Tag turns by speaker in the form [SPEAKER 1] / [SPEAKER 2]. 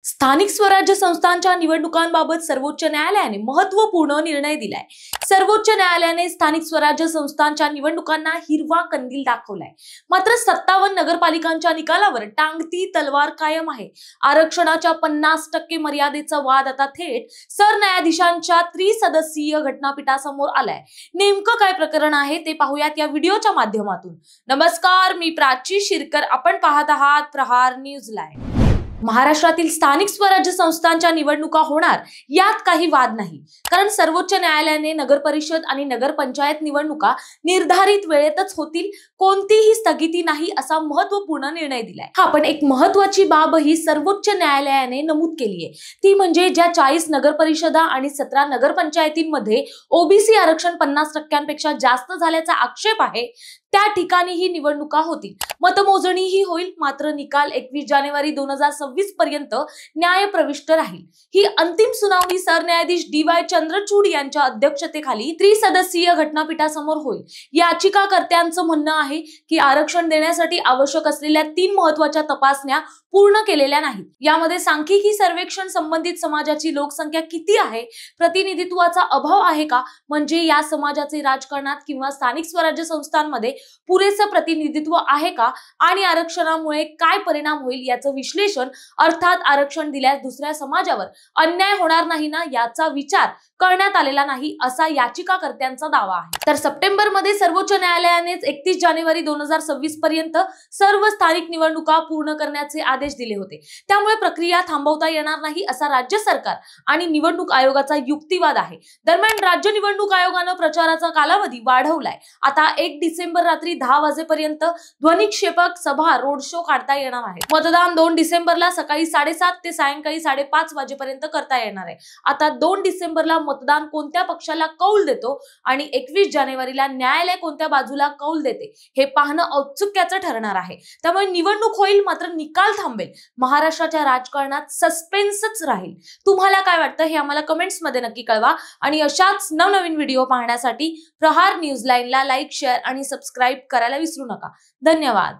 [SPEAKER 1] स्थानिक स्वराज्य संस्थांच्या निवडणुकांबाबत सर्वोच्च न्यायालयाने महत्त्वपूर्ण निर्णय दिलाय। सर्वोच्च न्यायालयाने स्थानिक स्वराज्य संस्थांच्या निवडणुकांना हिरवा कंदील दाखवलाय। मात्र 57 नगरपालिकांच्या निकालावर टांगती तलवार कायम आहे। आरक्षणाच्या 50% मर्यादेचा वाद आता थेट सरन्यायाधीशांच्या त्रिसदस्यीय घटनापीठासमोर आलाय। नेमकं काय प्रकरण आहे ते पाहूयात या व्हिडिओच्या माध्यमातून। नमस्कार, मी प्राची शिरकर, आपण पाहत आहात प्रहार न्यूज लाईव्ह। महाराष्ट्रातील स्थानिक स्वराज्य संस्थांच्या निवडणुका होणार यात काही वाद नाही, कारण सर्वोच्च न्यायालयाने नगरपरिषद आणि नगरपंचायत निवडणुका निर्धारित वेळेतच होतील, कोणतीही स्थगिती नाही असा महत्त्वपूर्ण निर्णय दिलाय। हा पण एक महत्त्वाची बाब ही सर्वोच्च न्यायालयाने नमूद केली आहे, ती म्हणजे ज्या 40 नगरपरिषदा आणि 17 नगरपंचायतींमध्ये ओबीसी आरक्षण 50%पेक्षा जास्त झाल्याचा आक्षेप आहे, त्या ठिकाणी ही निवडणुका होतील। मतमोजणीही होईल, मात्र निकाल 21 जानेवारी 2026 पर्यंत न्यायप्रविष्ट राहील। ही अंतिम सुनावणी सरन्यायाधीश DY चंद्रचूड यांच्या अध्यक्षतेखाली त्रिसदस्यीय घटनापीठासमोर होईल। याचिकाकर्त्यांचं म्हणणं आहे की आरक्षण देण्यासाठी आवश्यक असलेल्या 3 महत्त्वाच्या तपासण्या पूर्ण केलेल्या नाहीत। यामध्ये सांख्यिकी सर्वेक्षण, संबंधित समाजाची लोकसंख्या किती आहे, प्रतिनिधित्वाचा अभाव आहे का, म्हणजे या समाजाचे राजकारणात किंवा स्थानिक स्वराज्य संस्थांमध्ये पुरेसं प्रतिनिधित्व आहे का, आणि आरक्षणामुळे काय परिणाम होईल याचं विश्लेषण, अर्थात आरक्षण दिल्यास दुसऱ्या समाजावर अन्याय होणार नाही ना, याचा विचार करण्यात आलेला नाही असा याचिकाकर्त्यांचा दावा आहे। तर सप्टेंबरमध्ये सर्वोच्च न्यायालयाने 31 जानेवारी 2026 पर्यंत सर्व स्थानिक निवडणुका पूर्ण करण्याचे आदेश दिले होते। त्यामुळे प्रक्रिया थांबवता येणार नाही असा राज्य सरकार आणि निवडणूक आयोगाचा युक्तिवाद आहे। दरम्यान राज्य निवडणूक आयोगाने प्रचाराचा कालावधी वाढवलाय। आता 1 डिसेंबर रात्री 10 वाजेपर्यंत ध्वनिक्षेपक सभा, रोड शो काढता येणार आहे। मतदान 2 डिसेंबरला सकाळी 7:30 ते सायंकाळी 5:30 वाजेपर्यंत करता येणार आहे। आता 2 डिसेंबरला मतदान कोणत्या पक्षाला कौल देतो आणि 21 जानेवारीला न्यायालय कोणत्या बाजूला कौल देते हे पाहणं औत्सुक्याचं ठरणार आहे। त्यामुळे निवडणूक होईल, मात्र निकाल थांबेल। महाराष्ट्राच्या राजकारणात सस्पेन्सच राहील। तुम्हाला काय वाटतं हे आम्हाला कमेंट्स मध्ये नक्की कळवा, आणि अशाच नवनवीन व्हिडिओ पाहण्यासाठी प्रहार न्यूज लाईनला लाईक, शेअर आणि सबस्क्राईब करायला विसरू नका। धन्यवाद।